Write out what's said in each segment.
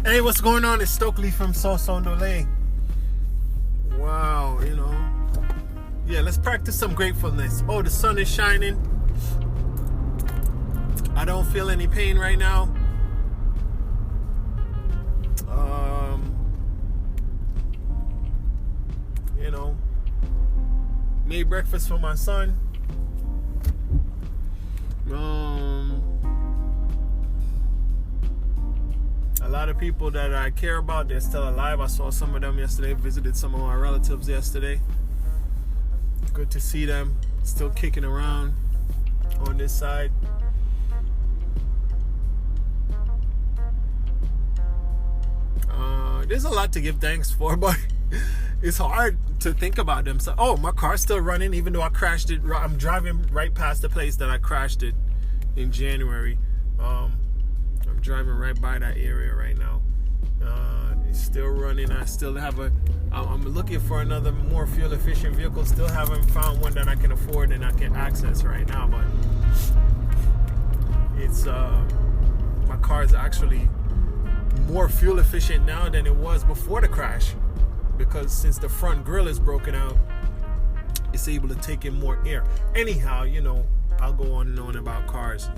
Hey, what's going on? It's Stokely from Sosondole. Wow, Yeah, let's practice some gratefulness. Oh, the sun is shining. I don't feel any pain right now. Made breakfast for my son. A lot of people that I care about, they're still alive. I saw some of them yesterday, visited some of my relatives yesterday. Good to see them still kicking around on this side. There's a lot to give thanks for, but it's hard to think about them. So, my car's still running, even though I crashed it. I'm driving right past the place that I crashed it in January. I'm driving right by that area right now. It's still running. I still have I'm looking for another more fuel efficient vehicle. Still haven't found one that I can afford and I can access right now, but it's my car is actually more fuel efficient now than it was before the crash, because since the front grille is broken out, it's able to take in more air. Anyhow, I'll go on and on about cars.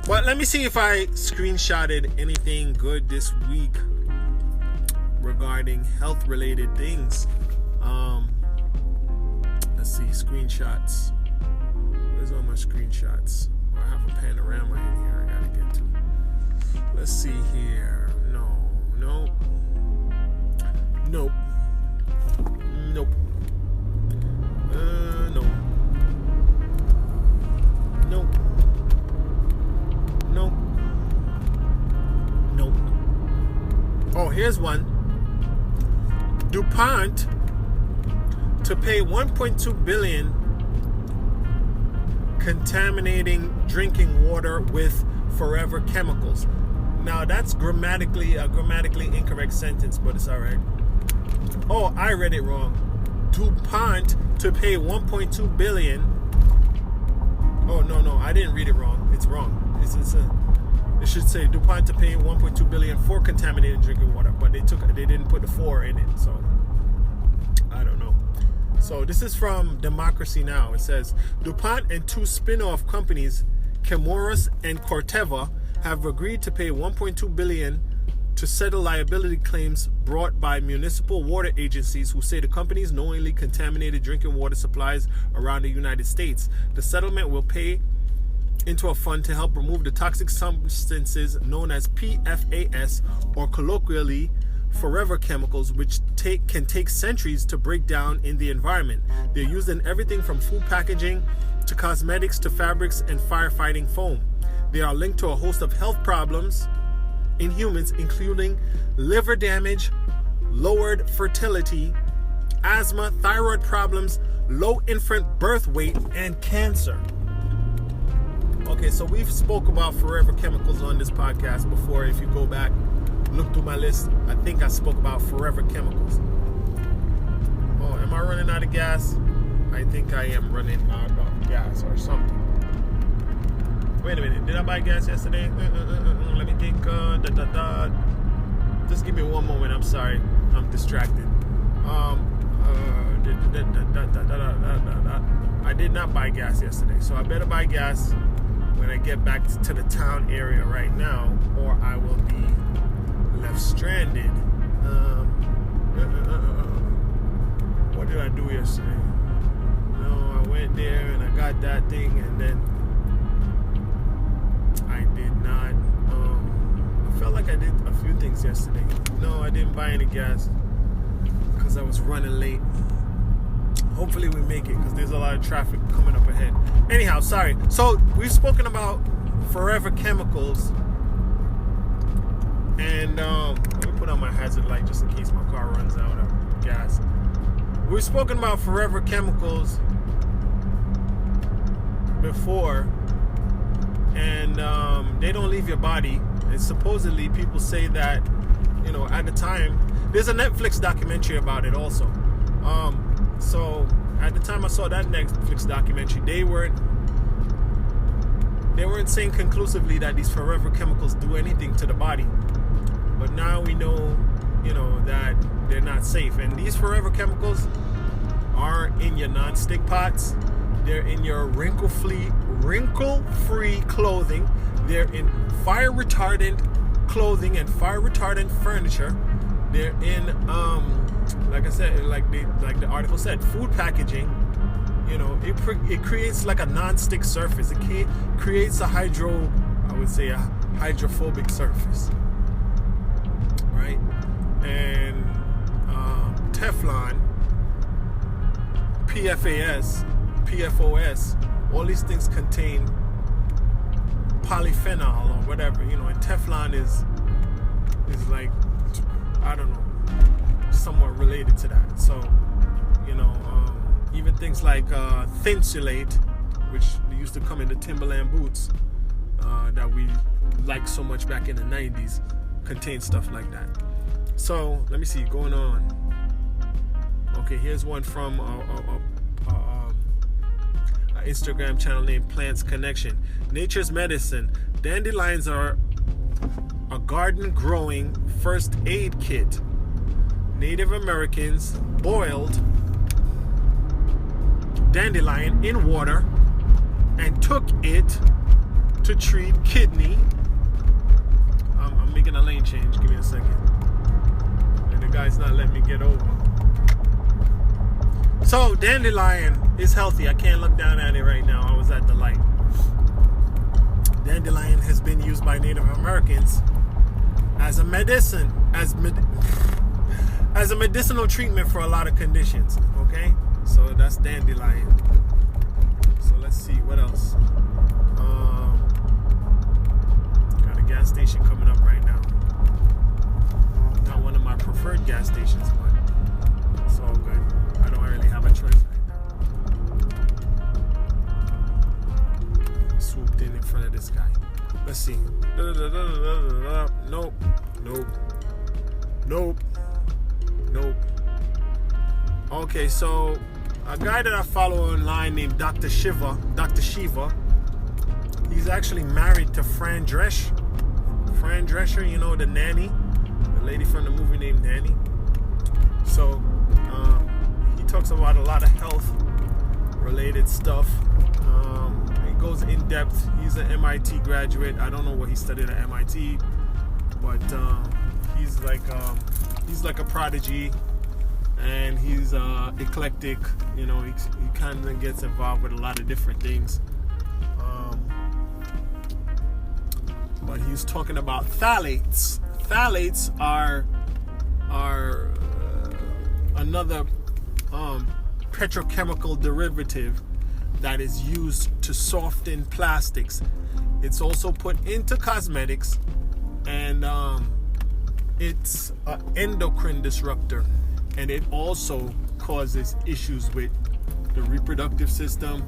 But let me see if I screenshotted anything good this week regarding health related things. Let's see, screenshots. Where's all my screenshots? I have a panorama in here I gotta get to. Let's see here. Nope. No. No. Oh, here's one. DuPont to pay $1.2 billion contaminating drinking water with forever chemicals. Now that's grammatically incorrect sentence, but it's all right. Oh, I read it wrong. DuPont to pay $1.2 billion. Oh, no, I didn't read it wrong. It's wrong. It should say DuPont to pay $1.2 billion for contaminated drinking water, but they didn't put the 4 in it, so I don't know. So this is from Democracy Now! It says DuPont and 2 spin-off companies, Chemours and Corteva, have agreed to pay $1.2 billion to settle liability claims brought by municipal water agencies who say the companies knowingly contaminated drinking water supplies around the United States. The settlement will pay into a fund to help remove the toxic substances known as PFAS, or colloquially forever chemicals, which can take centuries to break down in the environment. They're used in everything from food packaging to cosmetics to fabrics and firefighting foam. They are linked to a host of health problems in humans, including liver damage, lowered fertility, asthma, thyroid problems, low infant birth weight, and cancer. Okay, so we've spoke about forever chemicals on this podcast before. If you go back, look through my list, I think I spoke about forever chemicals. Oh, am I running out of gas? I think I am running out of gas or something. Wait a minute, did I buy gas yesterday? Let me think. Just give me one moment, I'm sorry. I'm distracted. I did not buy gas yesterday, so I better buy gas when I get back to the town area right now, or I will be left stranded. What did I do yesterday? No, I went there and I got that thing, and then I did not. I felt like I did a few things yesterday. No, I didn't buy any gas because I was running late. Hopefully we make it, because there's a lot of traffic coming up ahead. Anyhow, sorry. So we've spoken about forever chemicals, and let me put on my hazard light just in case my car runs out of gas. We've spoken about forever chemicals before, and they don't leave your body. And supposedly people say that, at the time, there's a Netflix documentary about it also. So at the time I saw that Netflix documentary, they weren't saying conclusively that these forever chemicals do anything to the body. But now we know, that they're not safe. And these forever chemicals are in your non-stick pots. They're in your wrinkle-free clothing. They're in fire-retardant clothing and fire-retardant furniture. They're in, like I said, like the article said, food packaging. It creates like a non-stick surface. It creates a hydrophobic surface, right? And Teflon, PFAS, PFOS, all these things contain polyphenol or whatever, and Teflon is like, I don't know, somewhat related to that. So, even things like Thinsulate, which used to come in the Timberland boots that we liked so much back in the 90s, contain stuff like that. So, let me see, going on. Okay, here's one from an Instagram channel named Plants Connection. Nature's Medicine. Dandelions are a garden-growing first aid kit. Native Americans boiled dandelion in water and took it to treat kidney. I'm making a lane change. Give me a second. And the guy's not letting me get over. So, dandelion is healthy. I can't look down at it right now. I was at the light. Dandelion has been used by Native Americans as a medicine, as a medicinal treatment for a lot of conditions. Okay, so that's dandelion. So let's see what else. Got a gas station coming up right now. Not one of my preferred gas stations, but it's all good. I don't really have a choice right now. Swooped in front of this guy. Let's see. Nope. Okay, so a guy that I follow online named Dr. Shiva, he's actually married to Fran Drescher. Fran Drescher, the nanny, the lady from the movie named Nanny. So he talks about a lot of health related stuff. He goes in depth. He's an MIT graduate. I don't know what he studied at MIT, but he's like a prodigy, and he's eclectic. He kind of gets involved with a lot of different things. But he's talking about phthalates. Phthalates are another petrochemical derivative that is used to soften plastics. It's also put into cosmetics, and it's an endocrine disruptor, and it also causes issues with the reproductive system.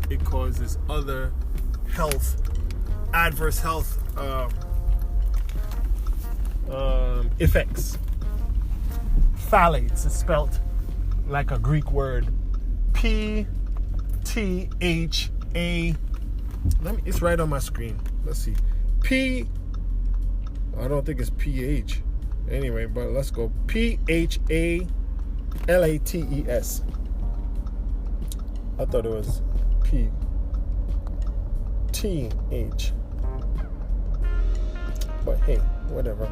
It causes other adverse health effects. Phthalates is spelled like a Greek word, P-T-H-A. It's right on my screen. Let's see. I don't think it's P-H. Anyway, but let's go. P-H-A-L-A-T-E-S. I thought it was P-T-H. But hey, whatever.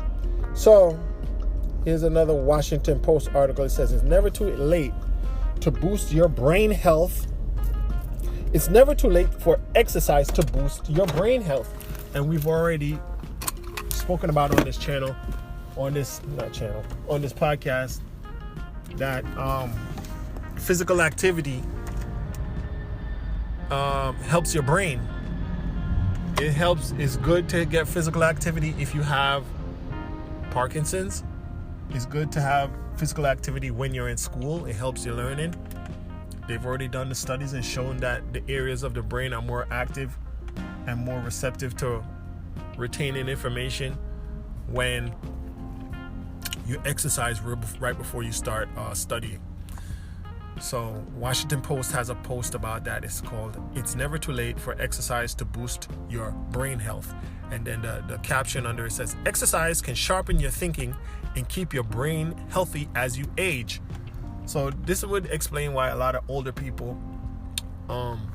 So, here's another Washington Post article. It says it's never too late to boost your brain health. It's never too late for exercise to boost your brain health. And we've already spoken about on this channel, on this podcast, that physical activity helps your brain. It's good to get physical activity if you have Parkinson's. It's good to have physical activity when you're in school. It helps your learning. They've already done the studies and shown that the areas of the brain are more active and more receptive to retaining information when you exercise right before you start studying. So Washington Post has a post about that. It's called "It's Never Too Late for Exercise to Boost Your Brain Health." And then the caption under it says, "Exercise can sharpen your thinking and keep your brain healthy as you age." So this would explain why a lot of older people,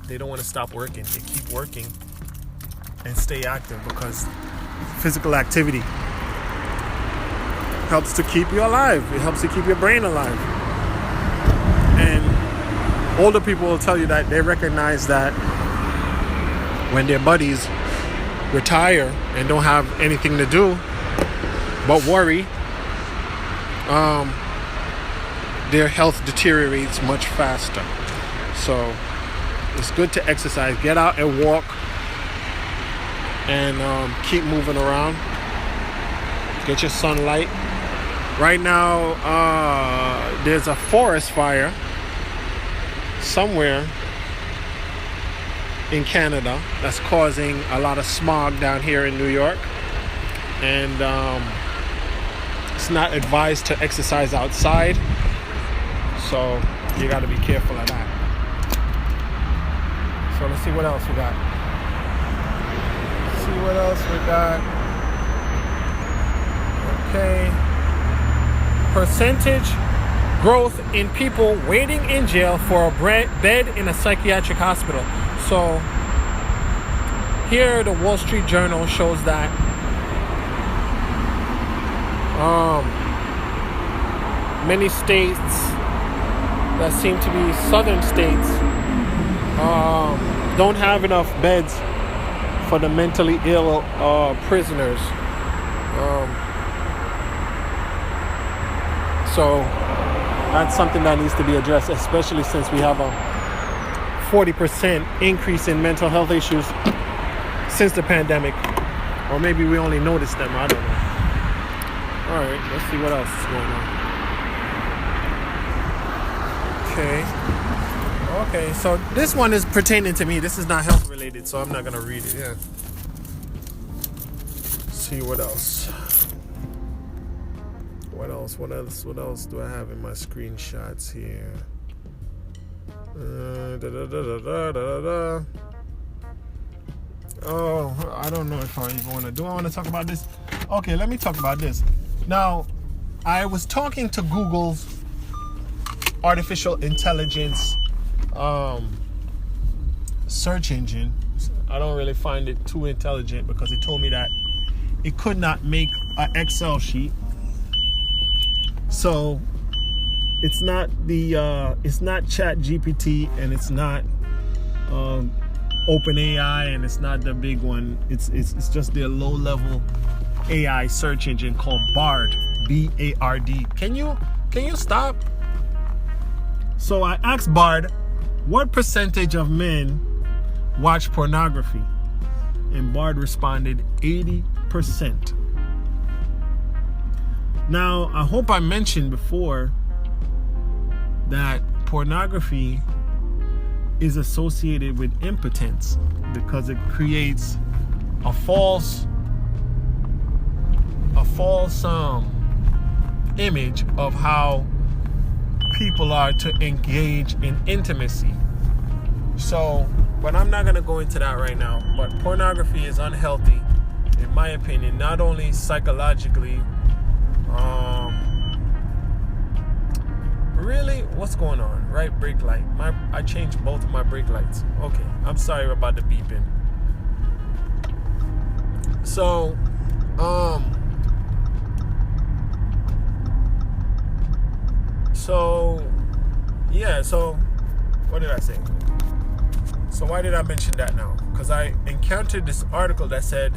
they don't want to stop working. They keep working and stay active, because physical activity helps to keep you alive. It helps to keep your brain alive. And older people will tell you that they recognize that when their buddies retire and don't have anything to do but worry, their health deteriorates much faster. So it's good to exercise. Get out and walk, and keep moving around. Get your sunlight. Right now, there's a forest fire somewhere in Canada that's causing a lot of smog down here in New York. And it's not advised to exercise outside. So you got to be careful of that. So let's see what else we got. Okay. Percentage growth in people waiting in jail for a bed in a psychiatric hospital. So here the Wall Street Journal shows that many states that seem to be southern states don't have enough beds for the mentally ill prisoners. So that's something that needs to be addressed, especially since we have a 40% increase in mental health issues since the pandemic. Or maybe we only noticed them, I don't know. Alright, let's see what else is going on. Okay, so this one is pertaining to me. This is not health related, so I'm not gonna read it. Yeah. See what else. What else do I have in my screenshots here? Oh, I don't know if I even want to. Do I want to talk about this? Okay, let me talk about this. Now, I was talking to Google's artificial intelligence search engine. I don't really find it too intelligent, because it told me that it could not make an Excel sheet. So it's not it's not ChatGPT, and it's not OpenAI, and it's not the big one. It's just their low-level AI search engine called Bard, B-A-R-D. Can you stop? So I asked Bard, what percentage of men watch pornography? And Bard responded 80%. Now, I hope I mentioned before that pornography is associated with impotence, because it creates a false image of how people are to engage in intimacy. So, but I'm not going to go into that right now. But pornography is unhealthy, in my opinion, not only psychologically. Really? What's going on? Right brake light. I changed both of my brake lights. Okay, I'm sorry about the beeping. So, So, what did I say? So why did I mention that now? Because I encountered this article that said,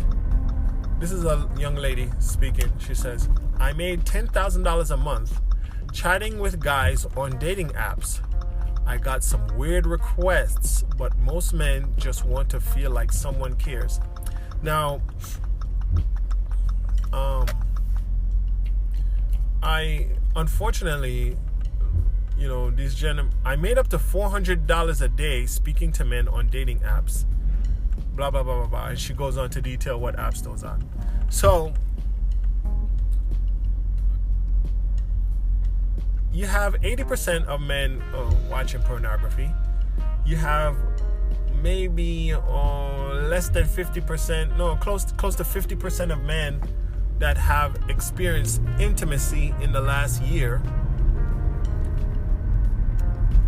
this is a young lady speaking. She says, I made $10,000 a month chatting with guys on dating apps. I got some weird requests, but most men just want to feel like someone cares. Now, I unfortunately, I made up to $400 a day speaking to men on dating apps. Blah, blah, blah, blah, blah. And she goes on to detail what apps those are. So, you have 80% of men watching pornography. You have maybe less than 50%, no, close to 50% of men that have experienced intimacy in the last year.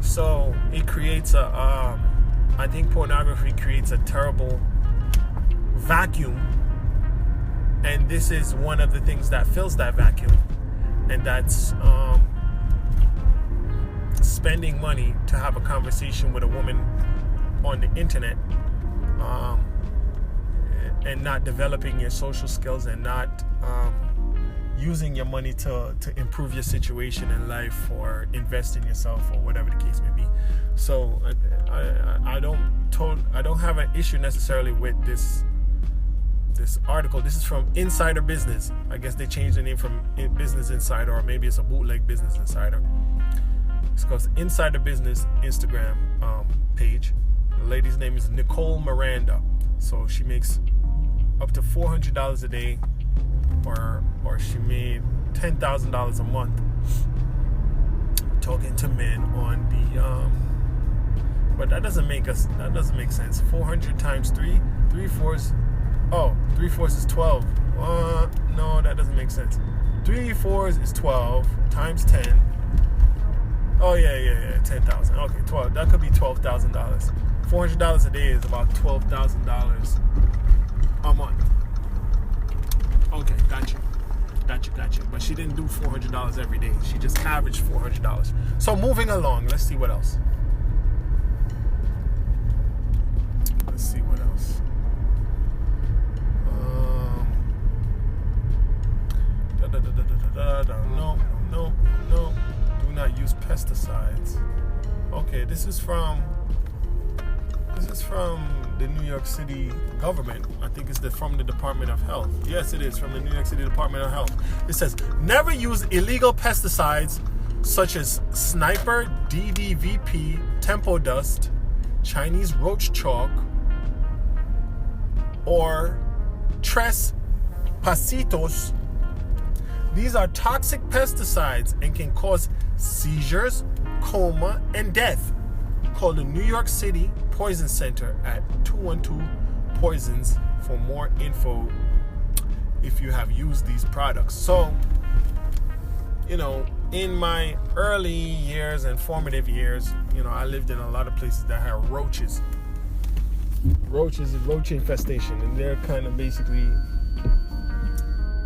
So it creates I think pornography creates a terrible vacuum, and this is one of the things that fills that vacuum, and that's spending money to have a conversation with a woman on the internet, and not developing your social skills, and not using your money to improve your situation in life, or invest in yourself, or whatever the case may be. So I don't have an issue necessarily with this article. This is from Insider Business. I guess they changed the name from Business Insider, or maybe it's a bootleg Business Insider. It's called Insider Business Instagram page. The lady's name is Nicole Miranda. So she makes up to $400 a day, or she made $10,000 a month talking to men on the but that doesn't make sense. 400 times 3 4s. Oh, 3 4s is 12. No, that doesn't make sense. 3 4s is 12 times 10. Oh yeah, 10,000. Okay, 12. That could be $12,000. $400 a day is about $12,000 a month. Okay, gotcha. But she didn't do $400 every day. She just averaged $400. So moving along, let's see what else. No. Do not use pesticides. Okay, this is from the New York City government. I think it's from the Department of Health. Yes, it is from the New York City Department of Health. It says, never use illegal pesticides such as Sniper, DDVP, Tempo Dust, Chinese roach chalk, or Tres Pasitos. These are toxic pesticides and can cause seizures, coma, and death. Call the New York City Poison Center at 212-POISONS for more info if you have used these products. So, in my early years and formative years, I lived in a lot of places that had roaches. Roaches and roach infestation, and they're kind of basically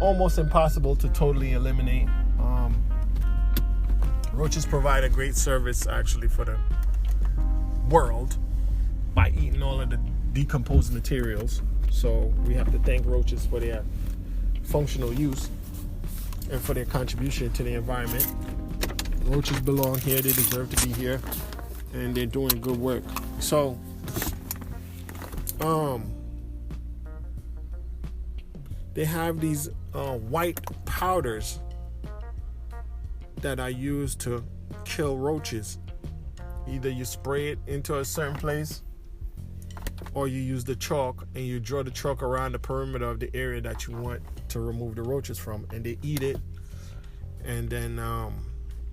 almost impossible to totally eliminate. Roaches provide a great service actually for the world by eating all of the decomposed materials. So we have to thank roaches for their functional use and for their contribution to the environment. Roaches belong here, they deserve to be here, and they're doing good work. So they have these white powders that are used to kill roaches. Either you spray it into a certain place, or you use the chalk and you draw the chalk around the perimeter of the area that you want to remove the roaches from, and they eat it, and then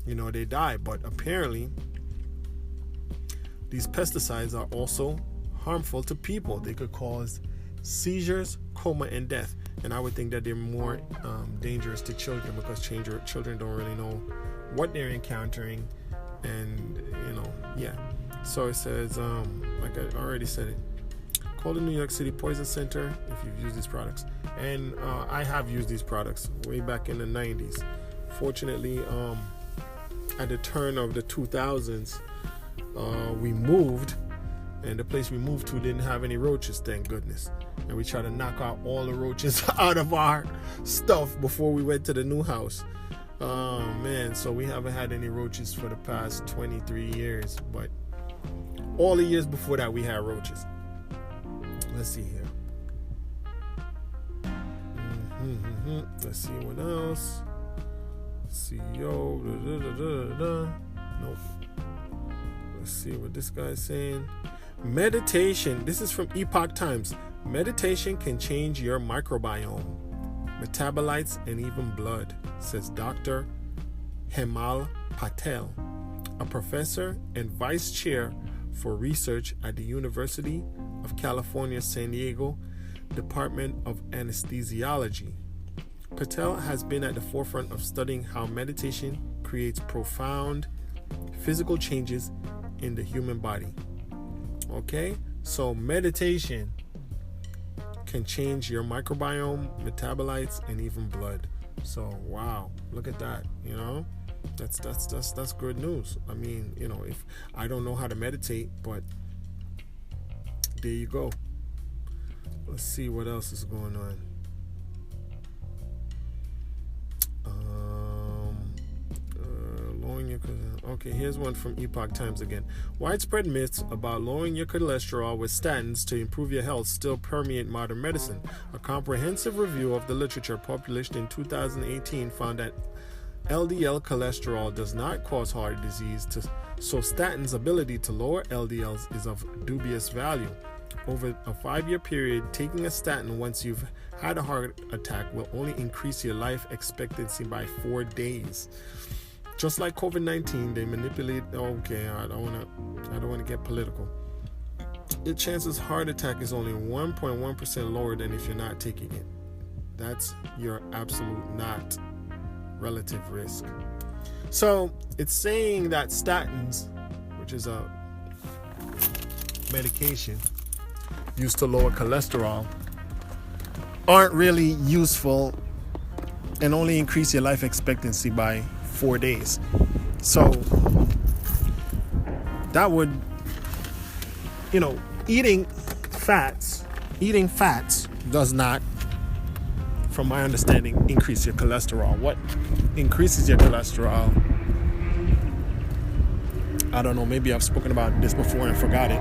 they die. But apparently these pesticides are also harmful to people. They could cause seizures, coma, and death. And I would think that they're more dangerous to children, because children don't really know what they're encountering. And so it says, like I already said it, call the New York City Poison Center if you've used these products. And I have used these products way back in the 90s. Fortunately, at the turn of the 2000s, we moved, and the place we moved to didn't have any roaches, thank goodness. And we tried to knock out all the roaches out of our stuff before we went to the new house. So we haven't had any roaches for the past 23 years, but all the years before that we had roaches. Let's see here. Let's see what else. CEO. Nope. Let's see what this guy's saying. Meditation. This is from Epoch Times. Meditation can change your microbiome, metabolites, and even blood, says Dr. Hemal Patel, a professor and vice chair for research at the University of California, San Diego, Department of Anesthesiology. Patel has been at the forefront of studying how meditation creates profound physical changes in the human body. Okay, so meditation can change your microbiome, metabolites, and even blood. So wow, look at that. You know, that's good news. I mean, you know, if I don't know how to meditate, but there you go. Let's see what else is going on. Lowering your okay, here's one from Epoch Times again. Widespread myths about lowering your cholesterol with statins to improve your health still permeate modern medicine. A comprehensive review of the literature published in 2018 found that LDL cholesterol does not cause heart disease, so statins' ability to lower LDLs is of dubious value. Over a 5-year period, taking a statin once you've had a heart attack will only increase your life expectancy by 4 days. Just like COVID-19, they manipulate. Okay, I don't want to get political. The chances heart attack is only 1.1% lower than if you're not taking it. That's your absolute not relative risk. So it's saying that statins, which is a medication used to lower cholesterol, aren't really useful and only increase your life expectancy by 4 days. So that would, you know, eating fats does not, from my understanding, increase your cholesterol. What increases your cholesterol, I don't know, maybe I've spoken about this before and forgot it,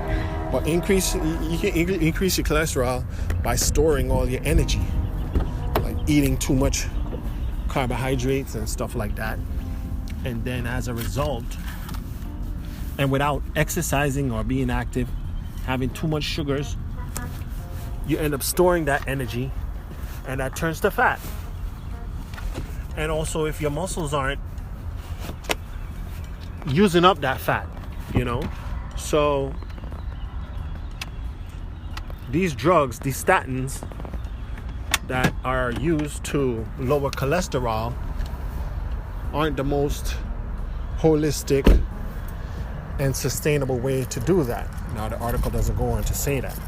but you can increase your cholesterol by storing all your energy, like eating too much carbohydrates and stuff like that. And then as a result, and without exercising or being active, having too much sugars, you end up storing that energy, and that turns to fat. And also, if your muscles aren't using up that fat, you know, so these drugs, these statins that are used to lower cholesterol, aren't the most holistic and sustainable way to do that. Now, the article doesn't go on to say that.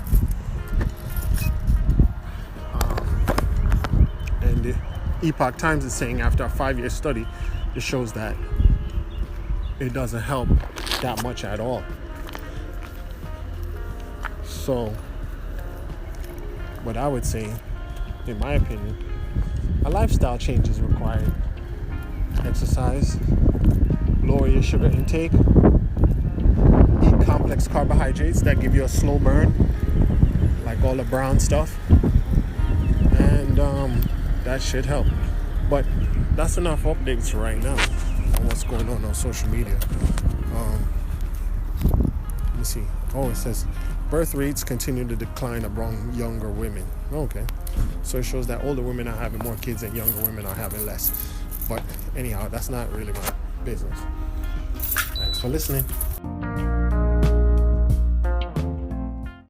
And the Epoch Times is saying after a 5-year study, it shows that it doesn't help that much at all. So, what I would say, in my opinion, a lifestyle change is required. Exercise, lower your sugar intake, eat complex carbohydrates that give you a slow burn, like all the brown stuff, and that should help. But that's enough updates right now on what's going on social media. Let me see. Oh, it says birth rates continue to decline among younger women. Okay, so it shows that older women are having more kids and younger women are having less. But anyhow, that's not really my business. Thanks for listening.